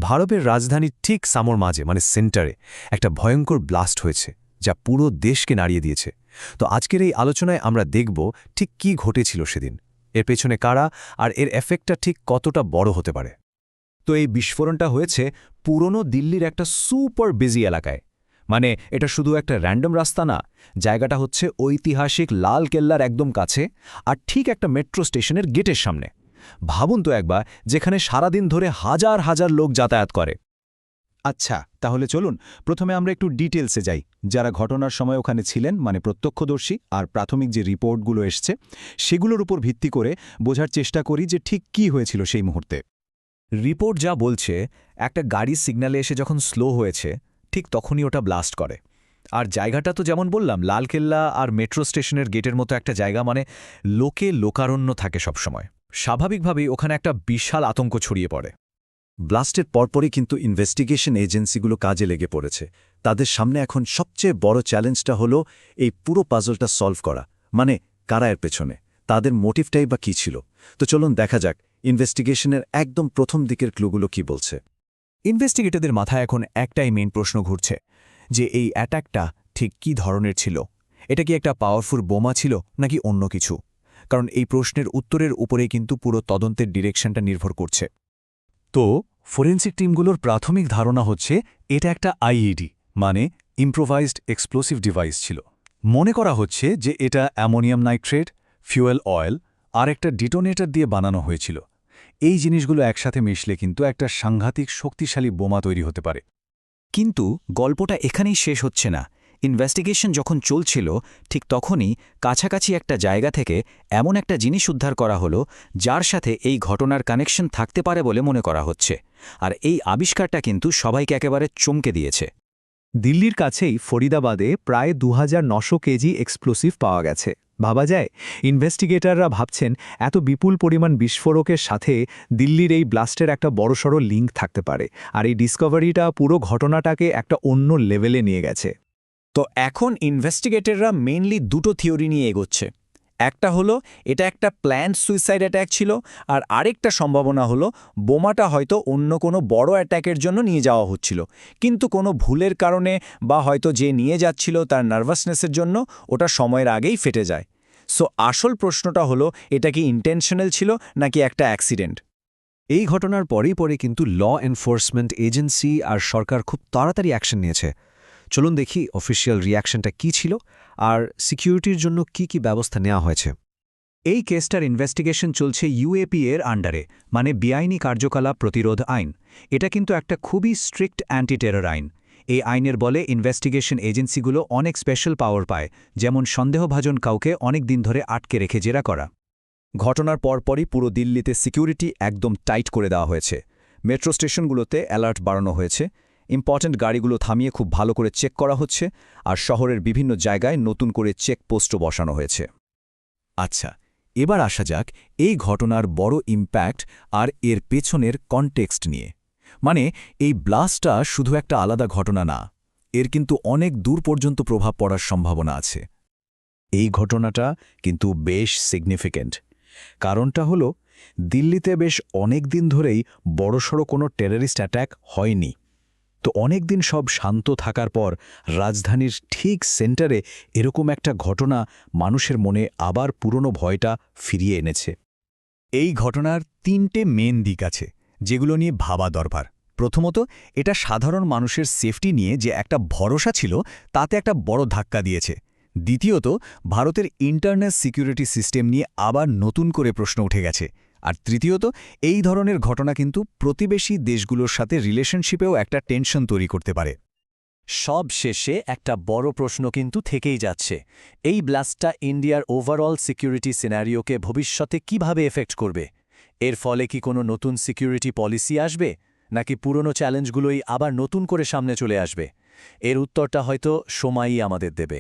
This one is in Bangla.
ভারতের রাজধানীর ঠিক সামর মাঝে মানে সেন্টারে একটা ভয়ঙ্কর ব্লাস্ট হয়েছে যা পুরো দেশকে নাড়িয়ে দিয়েছে। তো আজকের এই আলোচনায় আমরা দেখব ঠিক কি ঘটেছিল সেদিন, এর পেছনে কারা, আর এর এফেক্টটা ঠিক কতটা বড় হতে পারে। তো এই বিস্ফোরণটা হয়েছে পুরনো দিল্লির একটা সুপার বিজি এলাকায়। মানে এটা শুধু একটা র্যান্ডম রাস্তা না, জায়গাটা হচ্ছে ঐতিহাসিক লাল কেল্লার একদম কাছে, আর ঠিক একটা মেট্রো স্টেশনের গেটের সামনে। ভাবুন তো একবার, যেখানে সারাদিন ধরে হাজার হাজার লোক যাতায়াত করে। আচ্ছা, তাহলে চলুন প্রথমে আমরা একটু ডিটেলসে যাই। যারা ঘটনার সময় ওখানে ছিলেন, মানে প্রত্যক্ষদর্শী, আর প্রাথমিক যে রিপোর্টগুলো এসছে সেগুলোর উপর ভিত্তি করে বোঝার চেষ্টা করি যে ঠিক কী হয়েছিল সেই মুহূর্তে। রিপোর্ট যা বলছে, একটা গাড়ি সিগন্যালে এসে যখন স্লো হয়েছে ঠিক তখনই ওটা ব্লাস্ট করে। আর জায়গাটা তো যেমন বললাম, লালকেল্লা আর মেট্রো স্টেশনের গেটের মতো একটা জায়গা, মানে লোকে লোকারণ্য থাকে সবসময়। স্বাভাবিকভাবেই ওখানে একটা বিশাল আতঙ্ক ছড়িয়ে পড়ে। ব্লাস্টের পরপরই কিন্তু ইনভেস্টিগেশন এজেন্সিগুলো কাজে লেগে পড়েছে। তাদের সামনে এখন সবচেয়ে বড় চ্যালেঞ্জটা হলো এই পুরো পাজলটা সলভ করা, মানে কারা এর পেছনে, তাদের মোটিভটাই বা কী ছিল। তো চলুন দেখা যাক ইনভেস্টিগেশনের একদম প্রথম দিকের ক্লুগুলো কি বলছে। ইনভেস্টিগেটরদের মাথায় এখন একটাই মেইন প্রশ্ন ঘুরছে, যে এই অ্যাটাকটা ঠিক কী ধরনের ছিল। এটা কি একটা পাওয়ারফুল বোমা ছিল নাকি অন্য কিছু? কারণ এই প্রশ্নের উত্তরের উপরেই কিন্তু পুরো তদন্তের ডিরেকশনটা নির্ভর করছে। তো ফরেন্সিক টিমগুলোর প্রাথমিক ধারণা হচ্ছে এটা একটা আইইডি, মানে ইম্প্রোভাইজড এক্সপ্লোসিভ ডিভাইস ছিল। মনে করা হচ্ছে যে এটা অ্যামোনিয়াম নাইট্রেট, ফিউয়েল অয়েল আর একটা ডিটোনেটর দিয়ে বানানো হয়েছিল। এই জিনিসগুলো একসাথে মিশলে কিন্তু একটা সাংঘাতিক শক্তিশালী বোমা তৈরি হতে পারে। কিন্তু গল্পটা এখানেই শেষ হচ্ছে না। ইনভেস্টিগেশন যখন চলছিল ঠিক তখনই কাছাকাছি একটা জায়গা থেকে এমন একটা জিনিস উদ্ধার করা হলো যার সাথে এই ঘটনার কানেকশন থাকতে পারে বলে মনে করা হচ্ছে। আর এই আবিষ্কারটা কিন্তু সবাইকে একেবারে চমকে দিয়েছে। দিল্লির কাছেই ফরিদাবাদে প্রায় 2900 কেজি এক্সপ্লোসিভ পাওয়া গেছে। ভাবা যায়, ইনভেস্টিগেটররা ভাবছেন এত বিপুল পরিমাণ বিস্ফোরকের সাথে দিল্লির এই ব্লাস্টের একটা বড়সড় লিঙ্ক থাকতে পারে, আর এই ডিসকভারিটা পুরো ঘটনাটাকে একটা অন্য লেভেলে নিয়ে গেছে। তো এখন ইনভেস্টিগেটররা মেইনলি দুটো থিওরি নিয়ে এগোচ্ছে। একটা হলো এটা একটা প্ল্যান্ড সুইসাইড অ্যাট্যাক ছিল, আর আরেকটা সম্ভাবনা হলো বোমাটা হয়তো অন্য কোনো বড় অ্যাট্যাকের জন্য নিয়ে যাওয়া হচ্ছিল, কিন্তু কোনো ভুলের কারণে বা হয়তো যে নিয়ে যাচ্ছিল তার নার্ভাসনেসের জন্য ওটা সময়ের আগেই ফেটে যায়। সো আসল প্রশ্নটা হলো, এটা কি ইন্টেনশনাল ছিল নাকি একটা অ্যাক্সিডেন্ট? এই ঘটনার পরেই কিন্তু ল এনফোর্সমেন্ট এজেন্সি আর সরকার খুব তাড়াতাড়ি অ্যাকশন নিয়েছে। চলুন দেখি অফিসিয়াল রিয়াকশনটা কী ছিল আর সিকিউরিটির জন্য কি কি ব্যবস্থা নেওয়া হয়েছে। এই কেসটার ইনভেস্টিগেশন চলছে ইউএপি এর আন্ডারে, মানে বেআইনি কার্যকলাপ প্রতিরোধ আইন। এটা কিন্তু একটা খুবই স্ট্রিক্ট অ্যান্টি টেরর আইন। এই আইনের বলে ইনভেস্টিগেশন এজেন্সিগুলো অনেক স্পেশাল পাওয়ার পায়, যেমন সন্দেহভাজন কাউকে অনেক দিন ধরে আটকে রেখে জেরা করা। ঘটনার পরপরই পুরো দিল্লিতে সিকিউরিটি একদম টাইট করে দেওয়া হয়েছে। মেট্রো স্টেশনগুলোতে অ্যালার্ট বাড়ানো হয়েছে, ইম্পর্ট্যান্ট গাড়িগুলো থামিয়ে খুব ভালো করে চেক করা হচ্ছে, আর শহরের বিভিন্ন জায়গায় নতুন করে চেকপোস্টও বসানো হয়েছে। আচ্ছা, এবার আসা যাক এই ঘটনার বড় ইম্প্যাক্ট আর এর পেছনের কনটেক্সট নিয়ে। মানে এই ব্লাস্টটা শুধু একটা আলাদা ঘটনা না, এর কিন্তু অনেক দূর পর্যন্ত প্রভাব পড়ার সম্ভাবনা আছে। এই ঘটনাটা কিন্তু বেশ সিগনিফিক্যান্ট। কারণটা হলো, দিল্লিতে বেশ অনেক দিন ধরেই বড়সড় কোনো টেররিস্ট অ্যাট্যাক হয়নি। তো অনেক দিন সব শান্ত থাকার পর রাজধানীর ঠিক সেন্টারে এরকম একটা ঘটনা মানুষের মনে আবার পুরনো ভয়টা ফিরিয়ে এনেছে। এই ঘটনার তিনটে মেন দিক আছে যেগুলো নিয়ে ভাবা দরকার। প্রথমত, এটা সাধারণ মানুষের সেফটি নিয়ে যে একটা ভরসা ছিল তাতে একটা বড় ধাক্কা দিয়েছে। দ্বিতীয়ত, ভারতের ইন্টারনাল সিকিউরিটি সিস্টেম নিয়ে আবার নতুন করে প্রশ্ন উঠে গেছে। আর তৃতীয়ত, এই ধরনের ঘটনা কিন্তু প্রতিবেশী দেশগুলোর সাথে রিলেশনশিপেও একটা টেনশন তৈরি করতে পারে। সব শেষে একটা বড় প্রশ্ন কিন্তু থেকেই যাচ্ছে, এই ব্লাস্টটা ইন্ডিয়ার ওভারঅল সিকিউরিটি সিনারিওকে ভবিষ্যতে কিভাবে এফেক্ট করবে? এর ফলে কি কোনো নতুন সিকিউরিটি পলিসি আসবে, নাকি পুরনো চ্যালেঞ্জগুলোই আবার নতুন করে সামনে চলে আসবে? এর উত্তরটা হয়তো সময়ই আমাদের দেবে।